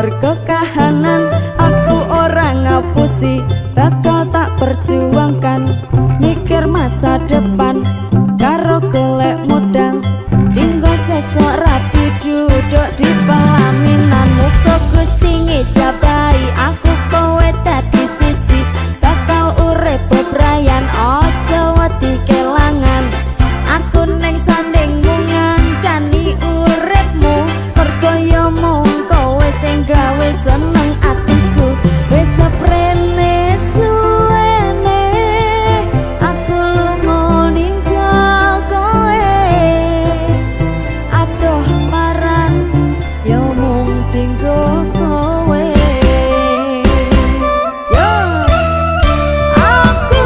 mergo kahanan aku ora ngapusi bakal tak perjuangkan mikir masa depan karo golek modal dinggo sesuk rapi duduk di pelaminan muga Gusti ngijabahi aku kowe dadi siji bakal urip bebrayan aja wedi kelangan aku ning sandingmu ngancani uripmu mergo yo mung kowe sing gawe seneng atiku wis seprene suwene aku lunga ninggal kowe adoh paran yo mung tinggo kowe yo aku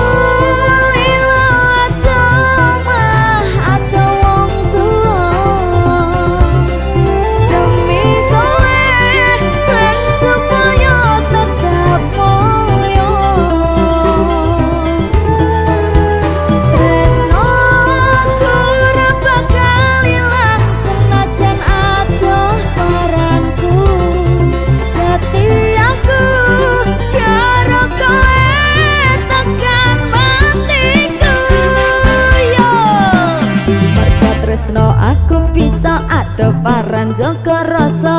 lilo adomah ado wong tuwa demi kowe ben supaya tetap mulya tresnoku ora bakal ilang senajan adoh paranku setiaku karo kowe tekan matiku yo mergo tresno aku bisa adoh paran jaga rasa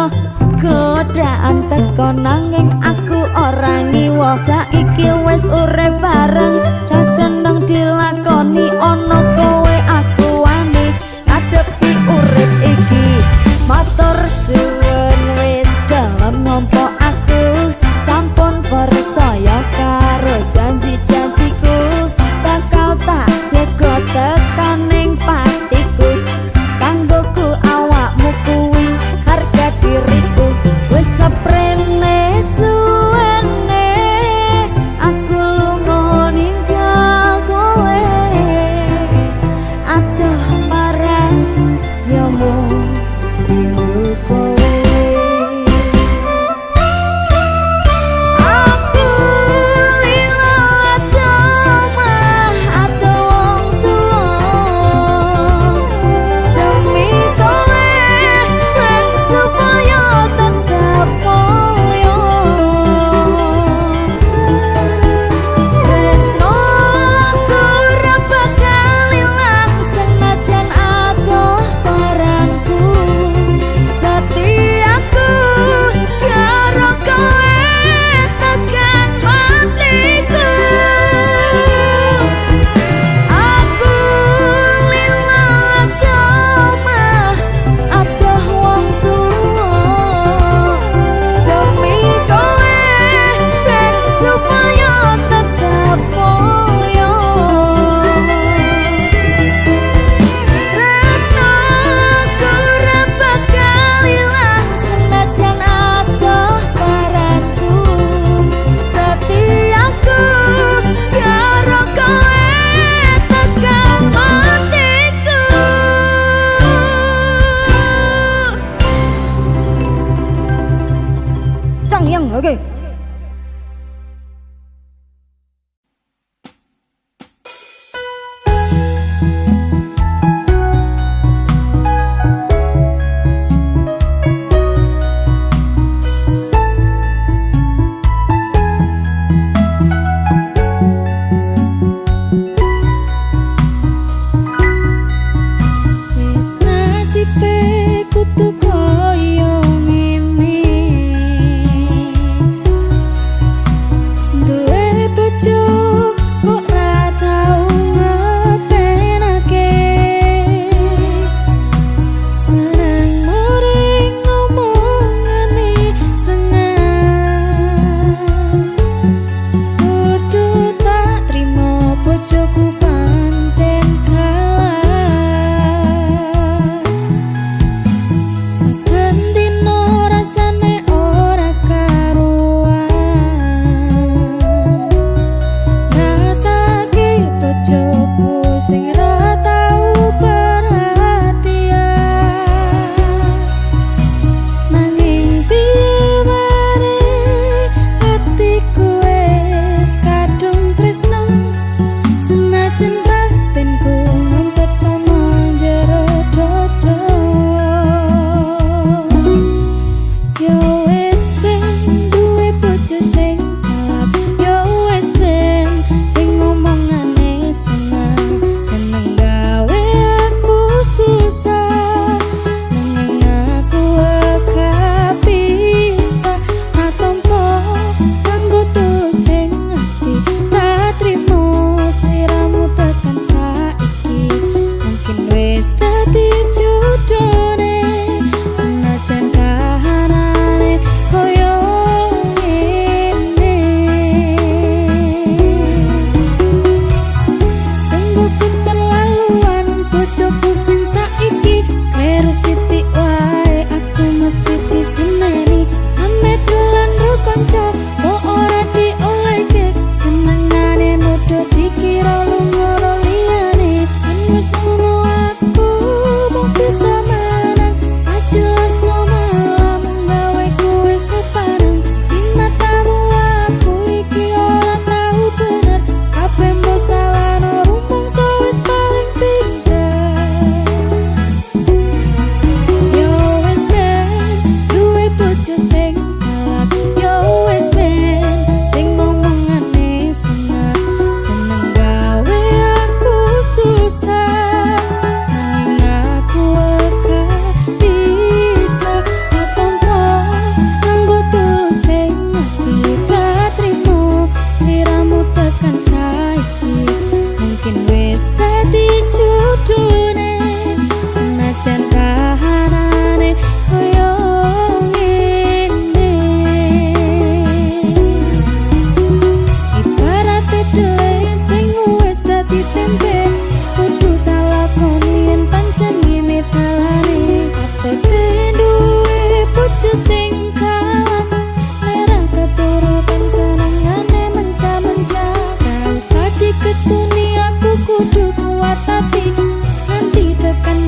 godaan teko nanging aku ora ngiwa saiki wis urip bareng dan seneng dilakoni ana kowe aku wani ngadepi urip iki matur suwun wis gelem nampa aku sampun percaya karo janji-janjiku bakal tak jaga tekan ning patiku kanggoku awakmu kuwi harga diriku wis seprene suwene aku lunga ninggal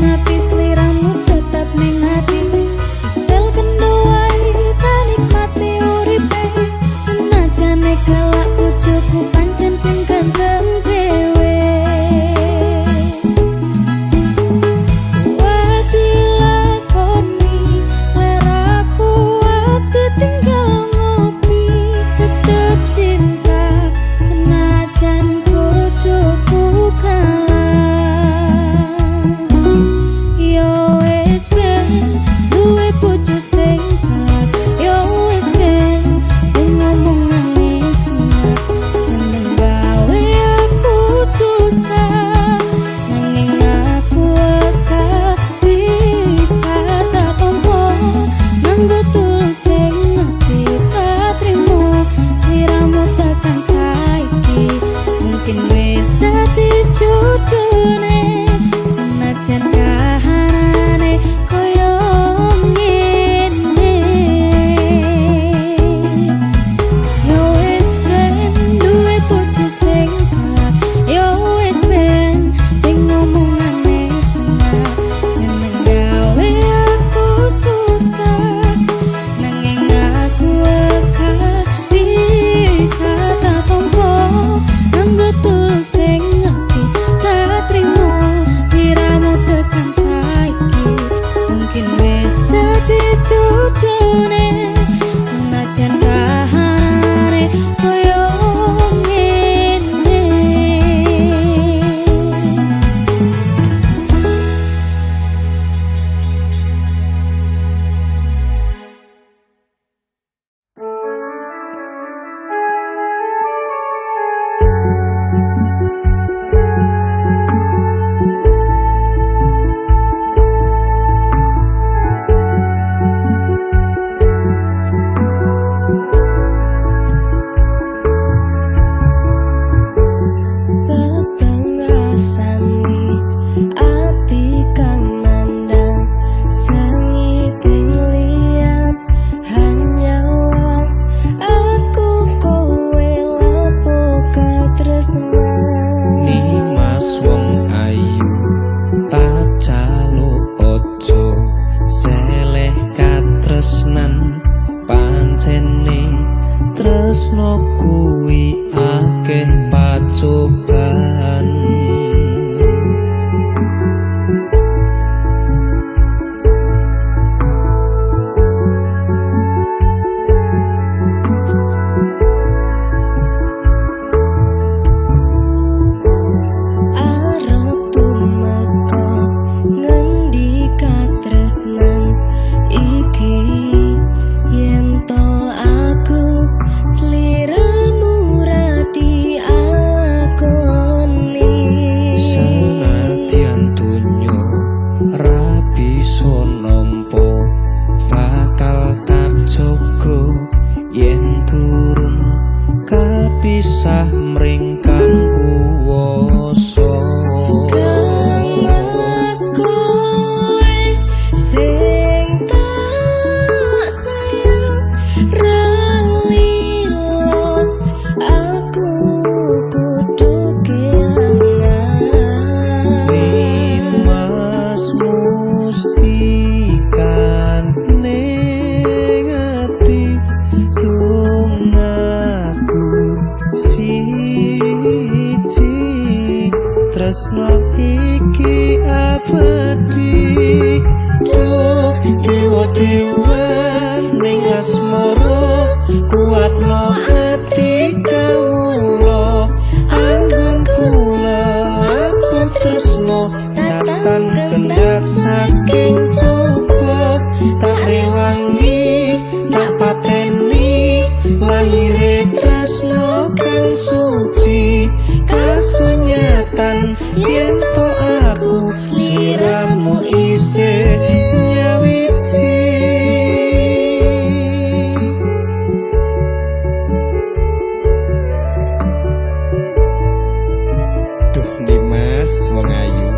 ati sliramu tetap ning ati Stel kendo wae tak nikmati uripe senajane kelak bojoku pancen sing ganteng dhewe Wati lakoni leraku wati tinggal ngopi tetep cinta senajan bojoku kalah yo wis ben duwe bojo sing kalah yo wis ben sing ngomongane seneng seneng gawe aku susah nanging aku aka bisa tak tompo nanggo tulus sing ati tak trimo sliramu tekan saiki mungkin wis dadi jujune senajan kahanane koyo ngene yo wis ben duwe bojo sing kalah yo wis ben sing ngomongane seneng seneng gawe aku susah nanging aku aka bisa tak tompo nanggo tulus sing ati tak trimo sliramu tekan saiki mungkin wis dadi jujune senajan kahanane koyo ngene Peteng rasani ati kang mandang sengiting liyan hanya wong aku kowe lapo katresnan Nimas wong ayu tak jaluk ojo seleh katresnan pancene tresno kuwi akeh pacoban arep tumeka ngendi katresnan iki yen to aku sliramu ra diakoni senadyan donya ra bisa nampa bakal tak jaga yen durung kapisah mring kang kuwasa Kelas kowe sing tak sayang ralilo aku kudu kelangan Nimas mustikan ning ati aku siji tresno iki abadi duh dewa-dewa ning asmara kuatno ati kawula anggun kula aku tresno datang kendhat saking coba tak rewangi tak pateni lahire tresno kang suci kasunyatan yen to aku sliramu isih nyawiji duh Dimas wong ayu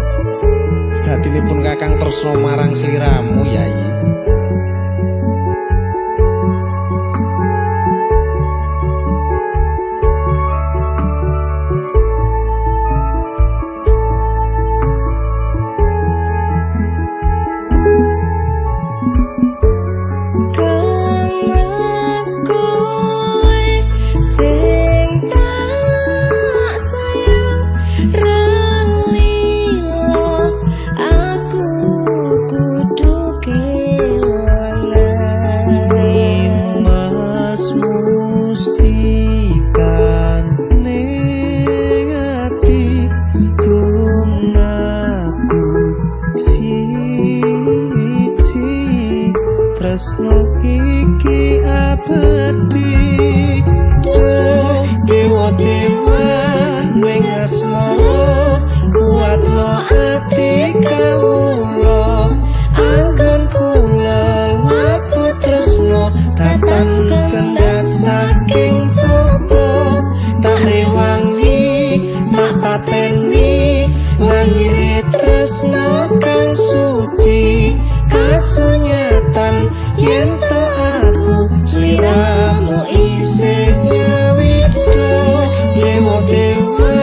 satinipun kakang tresno marang sliramu Yayi tresno iki abadi dewa-dewa ning asmara kuatno ati kawula anggon kula laput tresno tatan kendhat saking coba tak rewangi tak pateni lahir tresno kang suci kasunyatan yen to aku sliramu isih nyawita dewa-dewa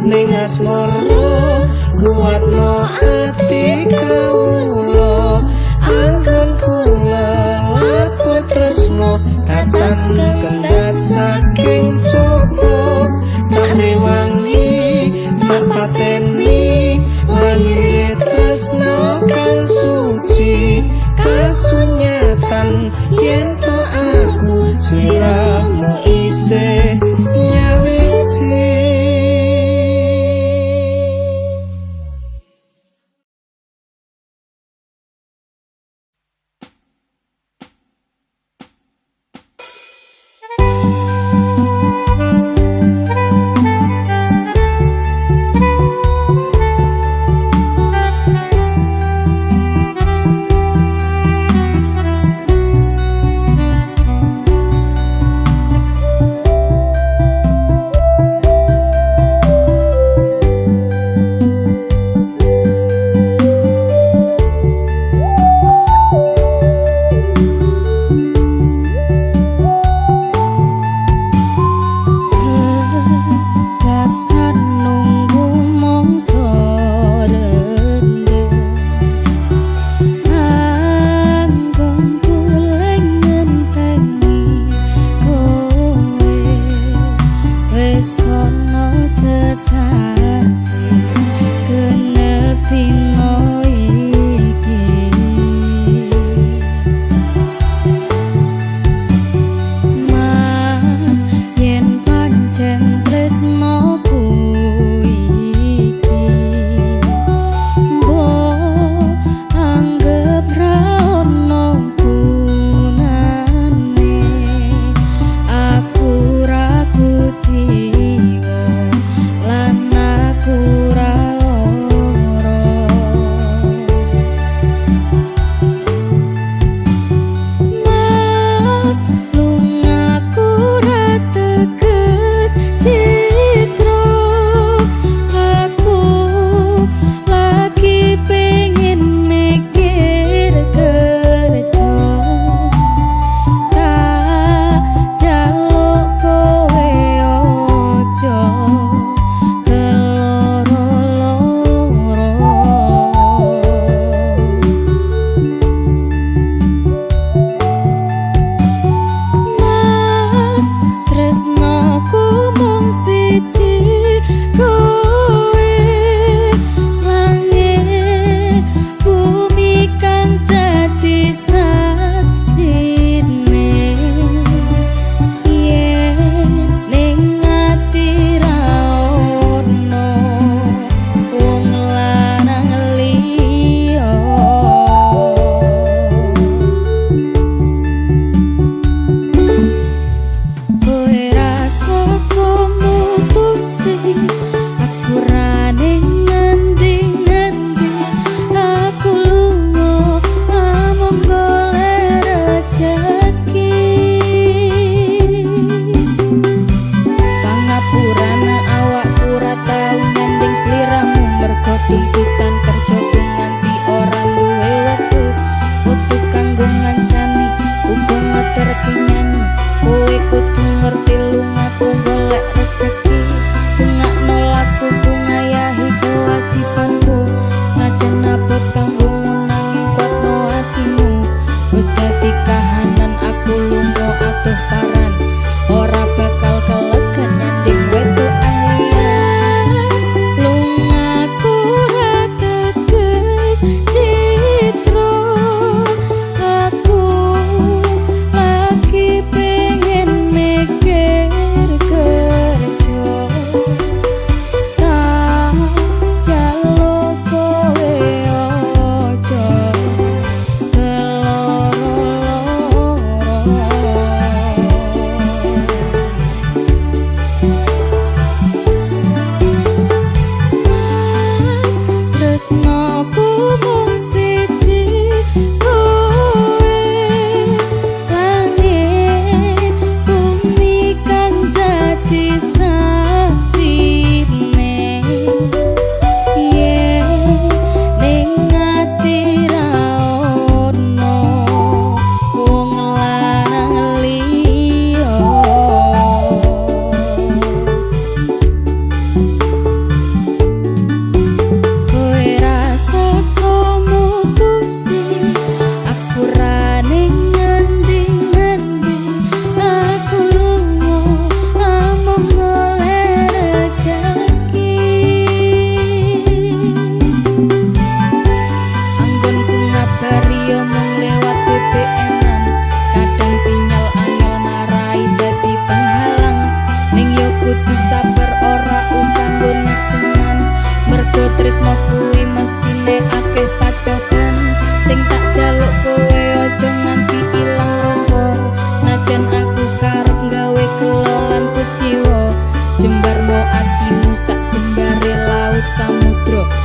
ning asmara kuatno ati kawula anggon kula laput tresno tatan kendhat saking coba tak rewangi tak pateni lahir tresno kang suci kasunyatan yen to aku sliramu isih nyawiji.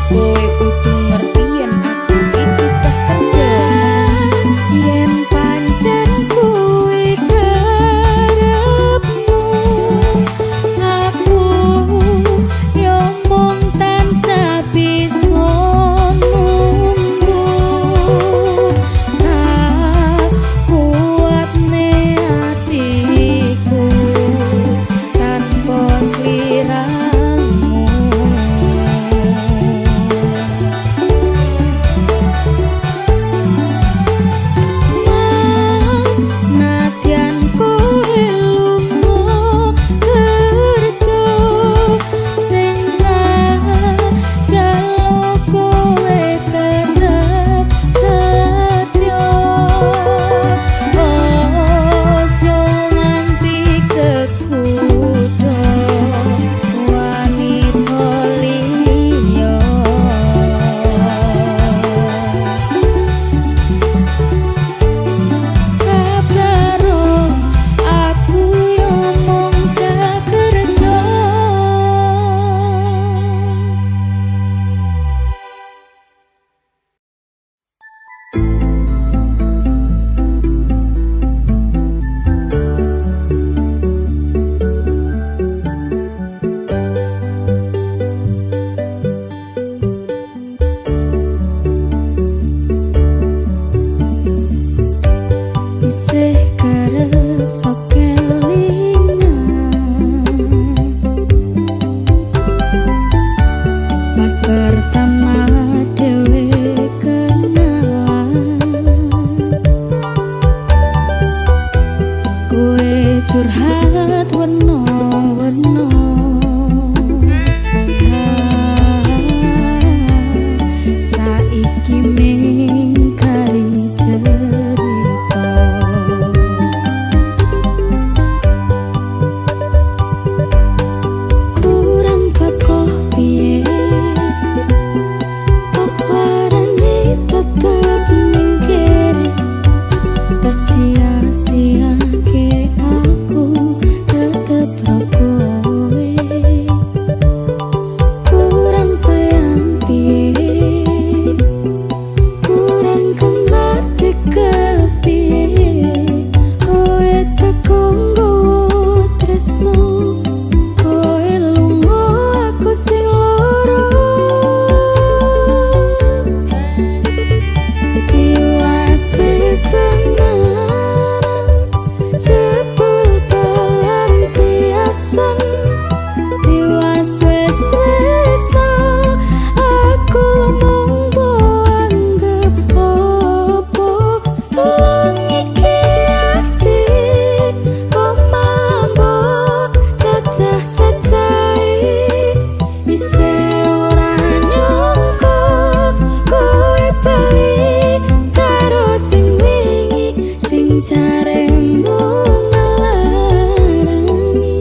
Kowe kudu ngerti yen aku iki cah kerja. Yen pancen kuwi karepmu, aku yo mung tansah bisa nunggu. Tak kuatne atiku tanpa sliramu. Mas, nadyan kowe lunga kerja, sing tak jaluk kowe tetep setya. Ojo nganti kekudha wanita liya. Sabdaro aku yo mung cah kerja. Isih karep sok kelingan pas pertama dhewe kenalan. Kowe curhat weno-weno, saiki mingkai cerita. Kurang tekoh piye, kok larani tetep ning kene. Tersia-siake aku tetep ro kowe. Kurang sayang piye, kurang kemati kepiye. Kowe teko nggawa tresno, kowe lunga aku sing loro. Tiwas wis temenan, jebul pelampiasan. Tiwas wis tresno, aku mung mbok anggap opo. Tolong iki ati, kok malah mbok cacah-cacahi. Isih ora nyangka kowe bali karo sing wingi, sing jaremu ngelarani.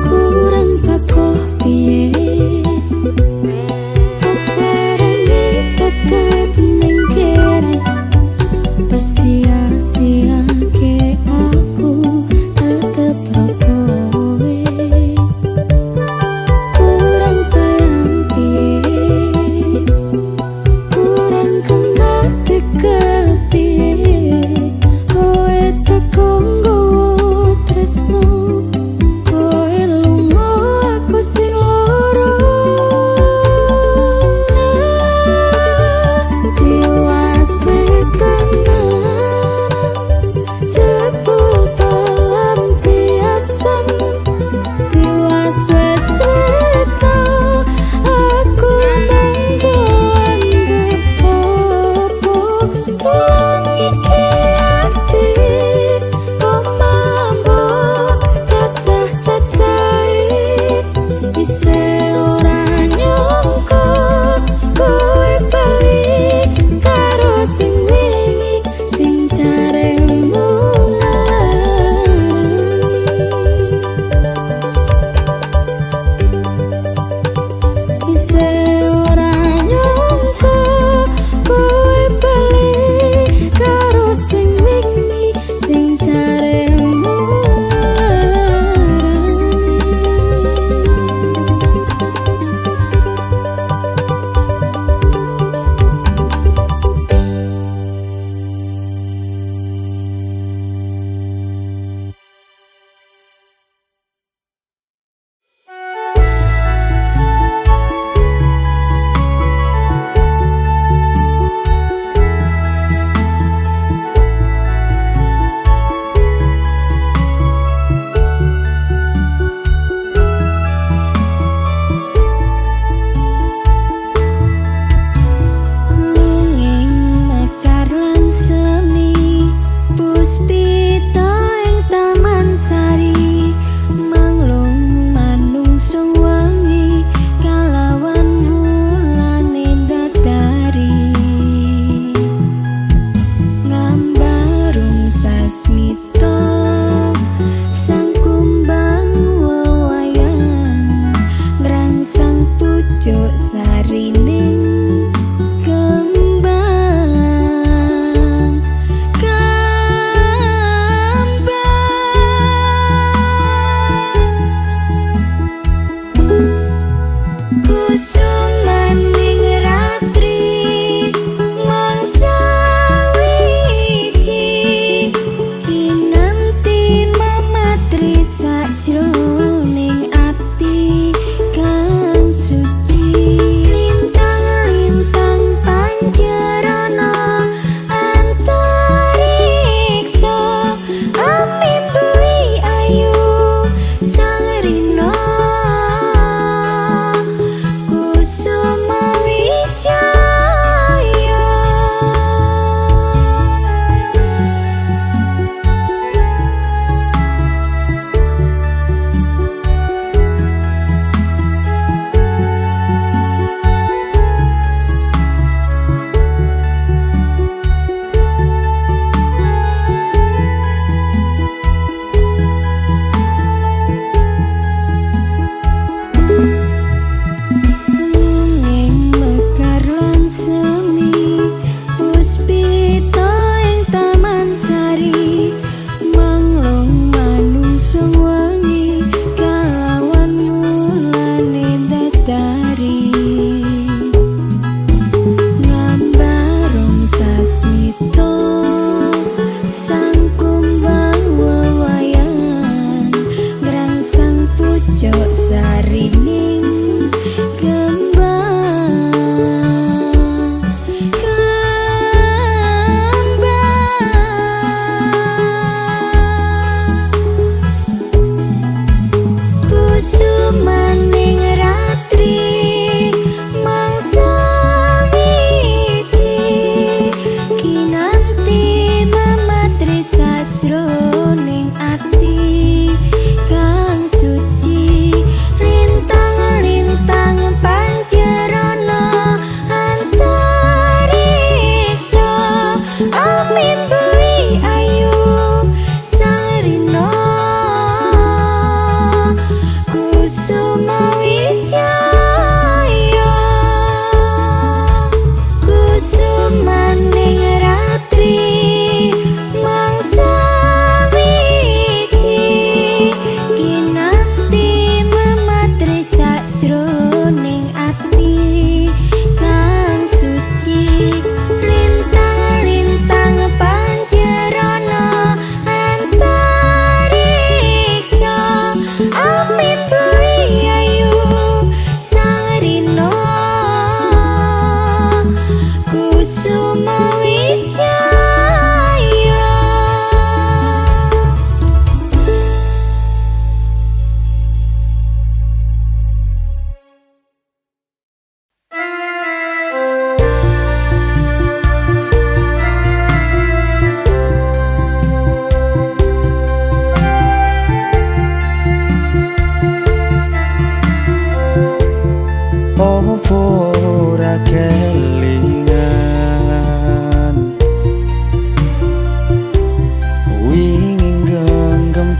Kurang tekoh piye, kok larani tetep ning kene.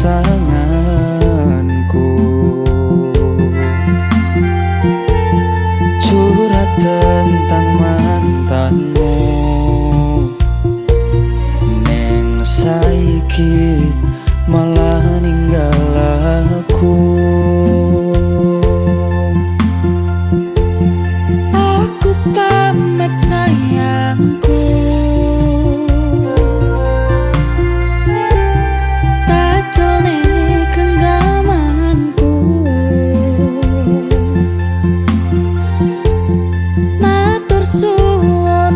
tanganku. Curhat tentang mantanmu, neng saiki malah ninggal aku. Aku pamit sayangku, tacone genggamanku. Matur suwun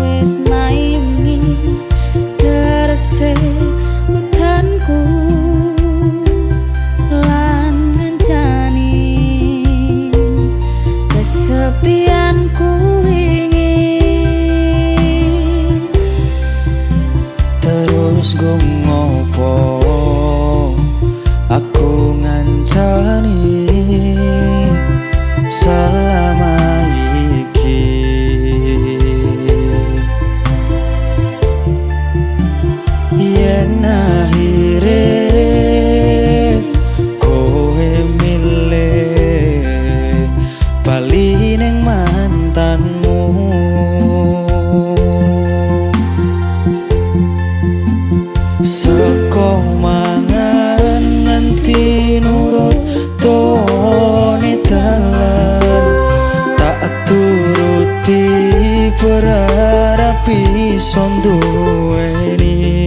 wis maimi terse udanku lan ngancani kesepianku wingi. Terus go ngopo aku ngancani selama iki. Yen akhire kowe milih bali ning mantanmu, seko mangan nganti nurut tone dalan, tak turuti berharap iso duweni.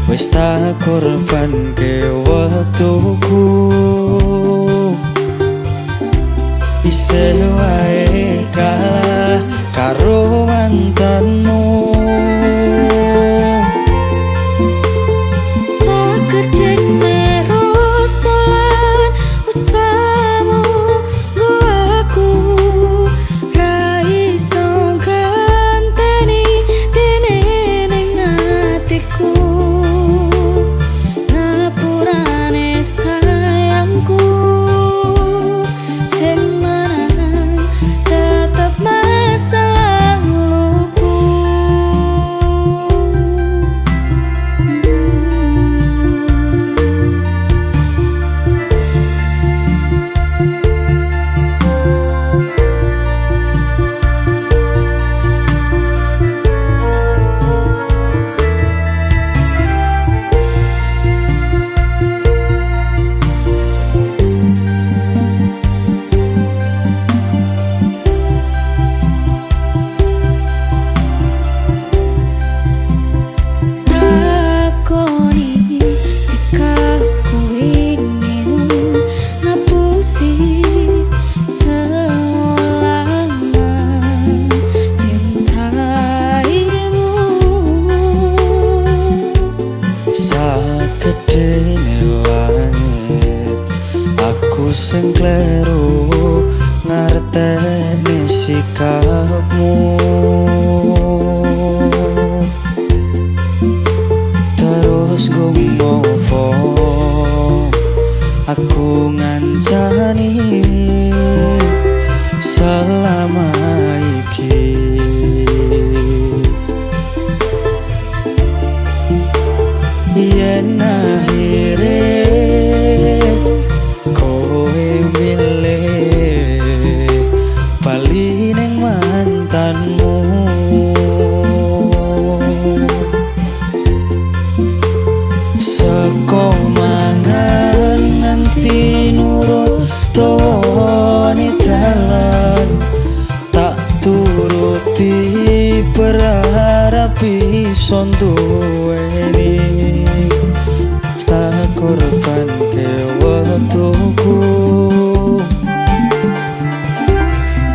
Wis tak korbanke wektuku, isih wae kalah karo mantanmu. Sakedene rosolan usahamu nggo aku ra iso ganteni dene ning atiku. Ngapurane sayangku, sing menang tetep masa laluku. Takoni sikapku ingin ngapusi selama cintaimu. Sakedene langit aku sing kleru ngarteni sikapmu. Terus go ngopo aku ngancani selama iki. Yen akhire kowe milih bali ning mantanmu, seko mangan nganti nurut tone dalan, tak turuti berharap iso duweni. Tak korbanke wektuku,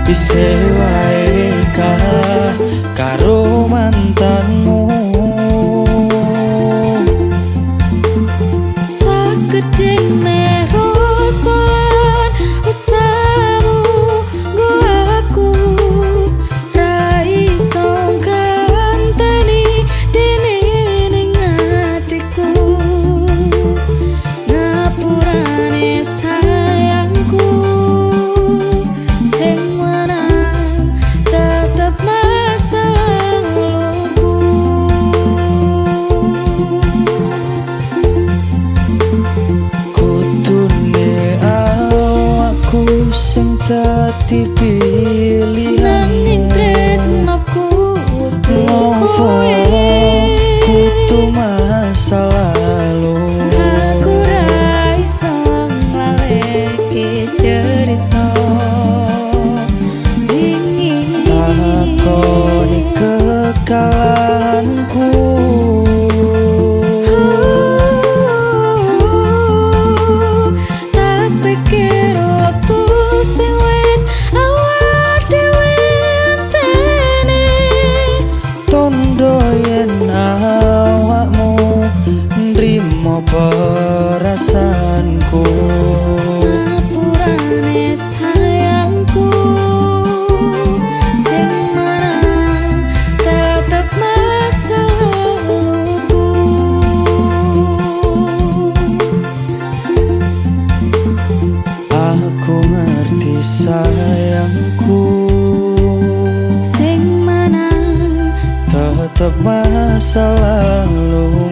isih wae kalah karo mantanmu. Sakedene rosolan usahamu nggo aku ra iso ganteni dene ning atiku. Ngapurane sayangku, sing menang tetep kesalahanku. Tak pikir waktu sing wis awak dhewe enteni. Tondo yen awakmu nrimo perasaanku. Ngapurane sayangku, sing menang tetep masa laluku. Aku ngerti sayangku, Sing menang tetep masa lalumu.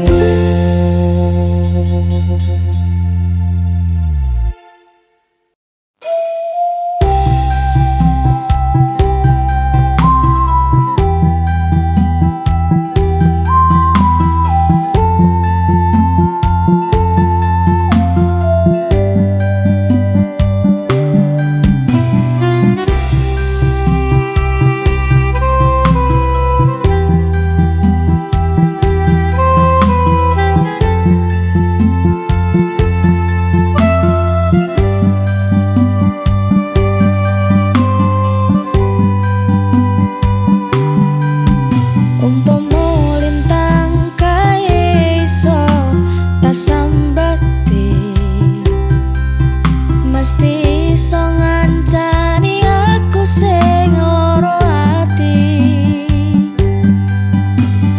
Umpama lintang kae iso tak sambati, mesti iso ngancani aku sing loro ati.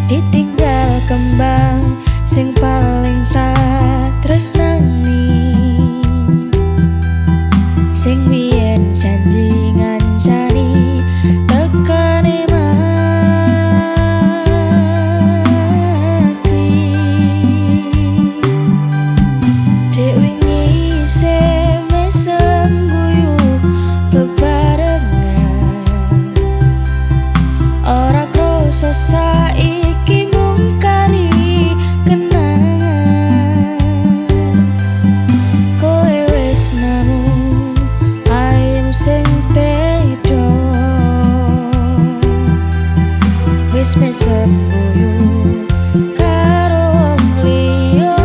Ditinggal kembang sing paling tak tresnani, sing biyen janji ngancani tekane mati. Dek wingi isih mesem guyu bebarengan, ora krasa saiki mung kari kenangan. Kowe wis nemu ayem sing beda, wis mesem guyu karo wong liya.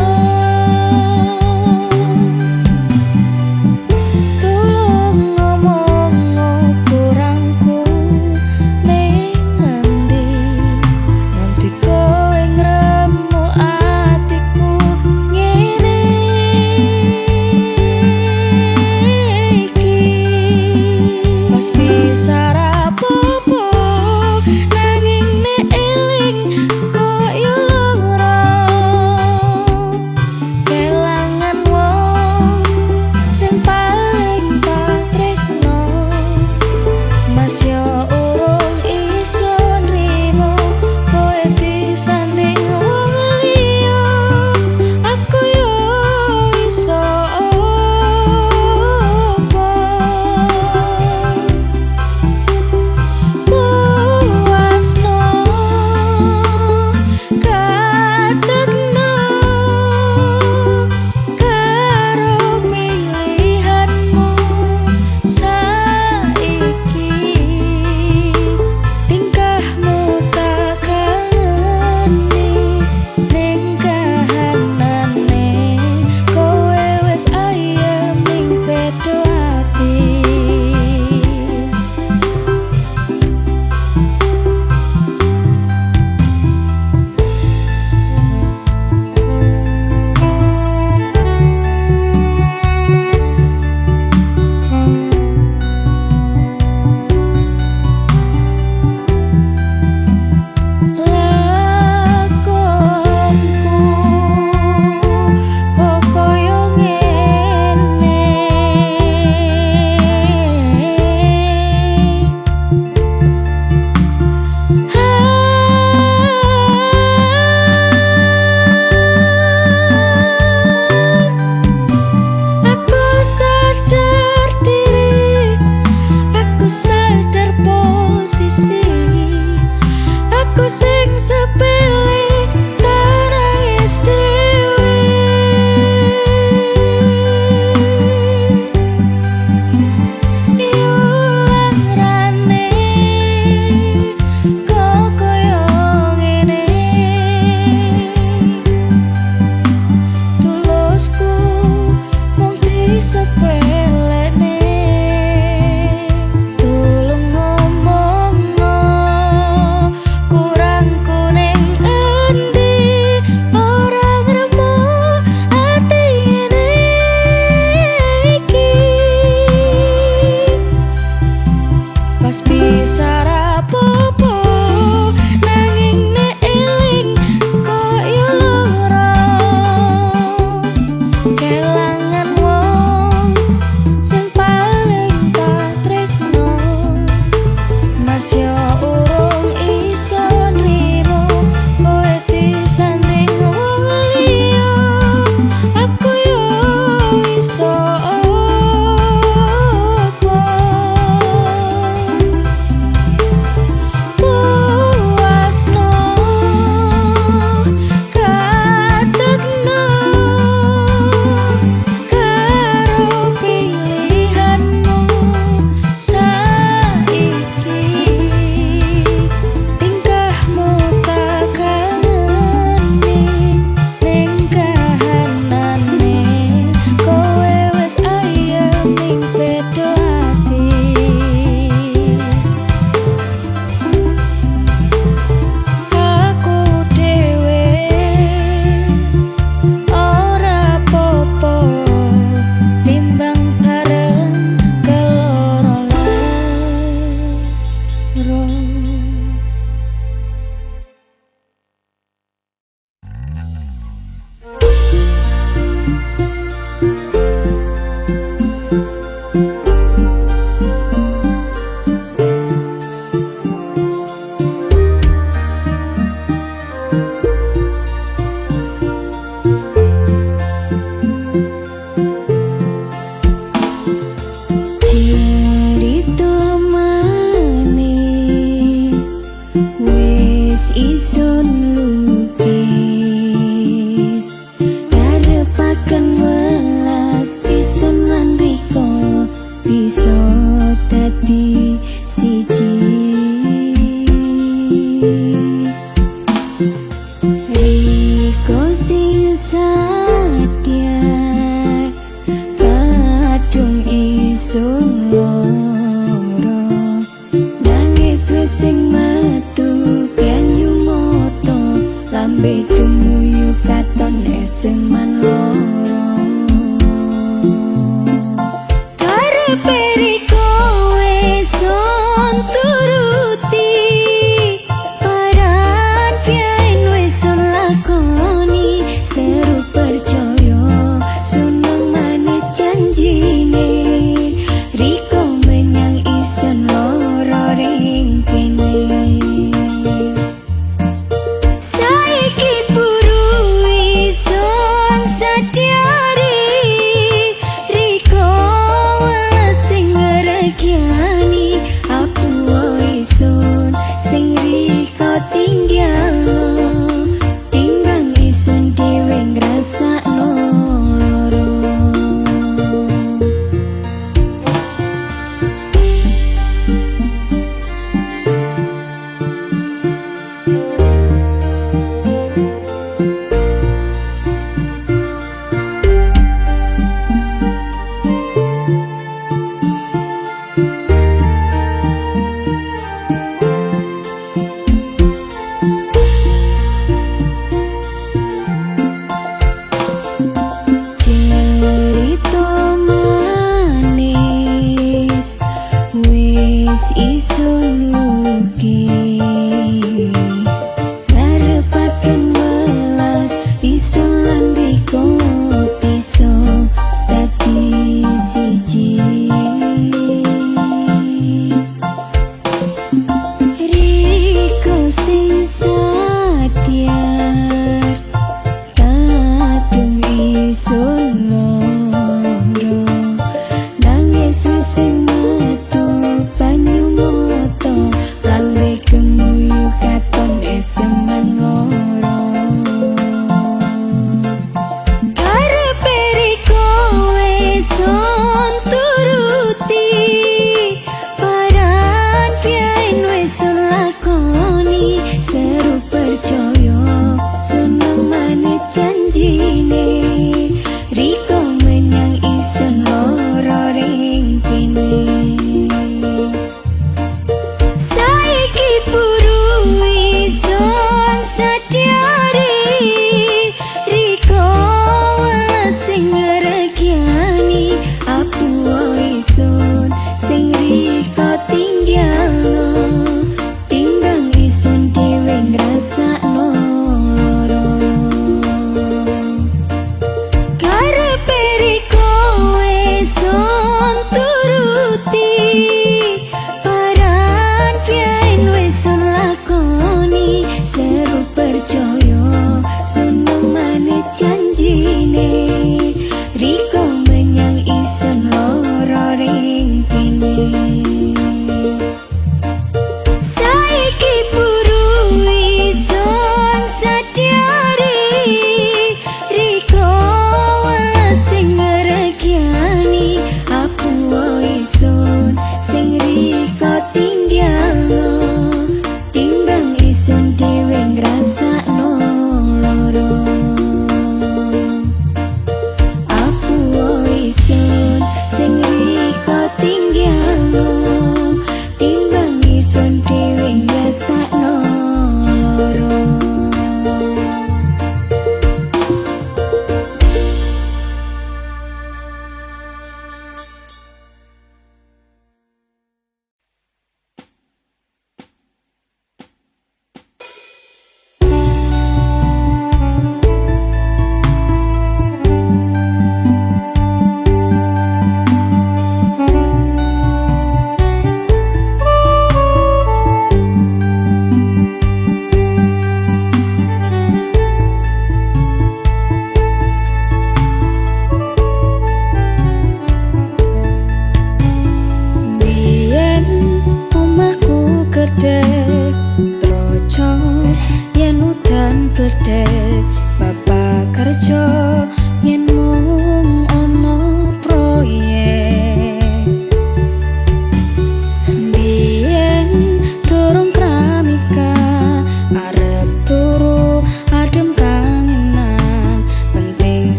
Tulung ngomong kurangku ning endi, nganti kowe ngremuk atiku ngene iki. Pas bisa rapopo nanging nek eling kok yo lara. Kelangan wong sing paling tak tresno, Mas yo urung iso nrimo kowe disanding wong liya. Aku yo iso apa? Puas lambe kumuyu katon eseng man loro karepe kowe son turuti paran pian wis son lakoni seru percaya suneng manis janjine riko menyang ison loro ring kene saiki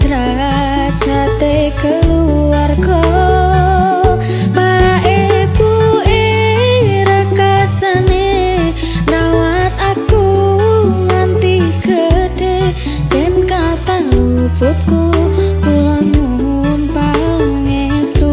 derajate keluarga. Para ibu rekasane rawat aku nganti gede, jen kata luputku kula nyuwun pangestu.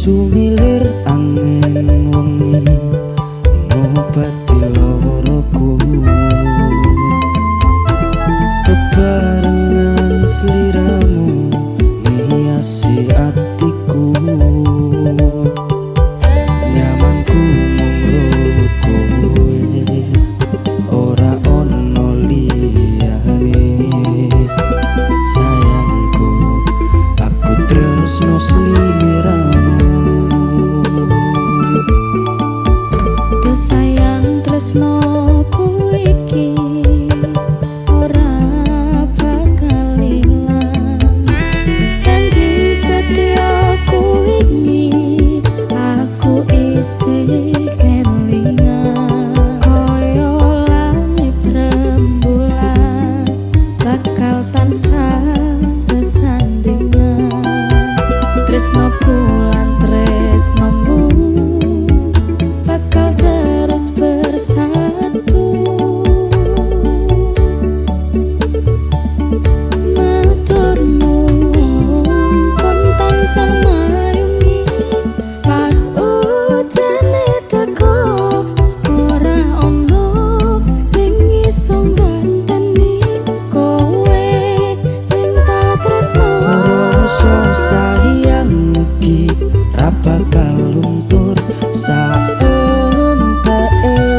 sumilir angin wengi ngobati loroku bebarengan sliramu ngiasi atiku nyamanku mung kowe ora ono liyane sayangku aku tresno sliramu Do sayang tresnoku iki ora bakal ilang janji setiaku ini aku isih kelingan koyo langit rembulan bakal tansah sesandingan tresnoku lan tresnomu bakal terus bersatu matur nuwun kontan samayungi pas udane teko ora ono sing iso ganteni kowe sing tak tresno rasa sayang iki ra bakal luntur saenteke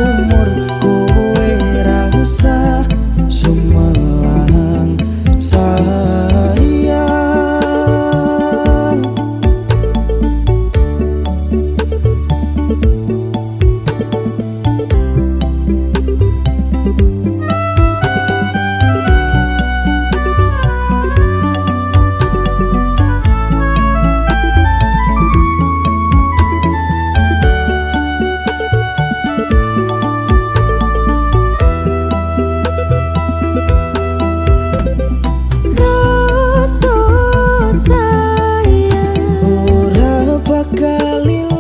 umur kowe rasa sumelang sayang rasa sayang ora bakal ilang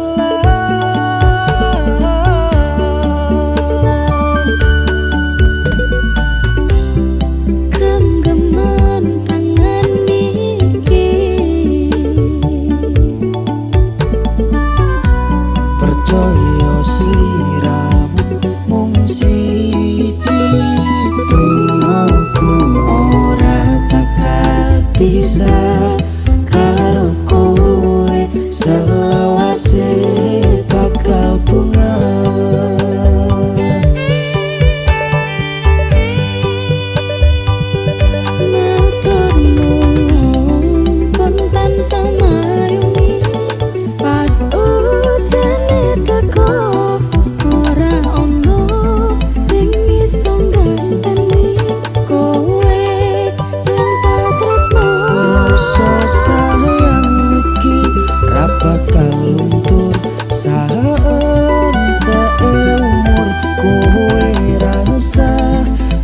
genggaman tangan iki percaya sliramu mung siji tunauku ora bakal bisa karo kowe selawase bakal bunga matur nuwun kontan samayungi pas udane teko ora ono sing iso ganteni kowe sing tak tresno rasa sayang iki ra bakal luntur saenteke umur kowe rasa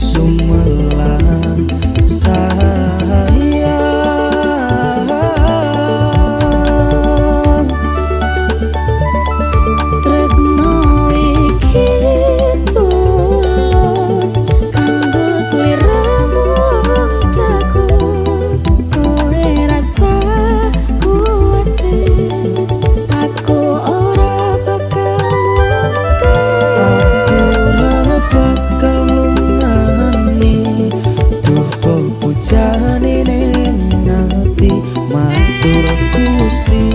sumelang sayang tresno iki tulus kanggo sliramu bagus kowe rasa kuatir aku ora bakal aku ora bakal lungani duh pepujane ning ati matur Gusti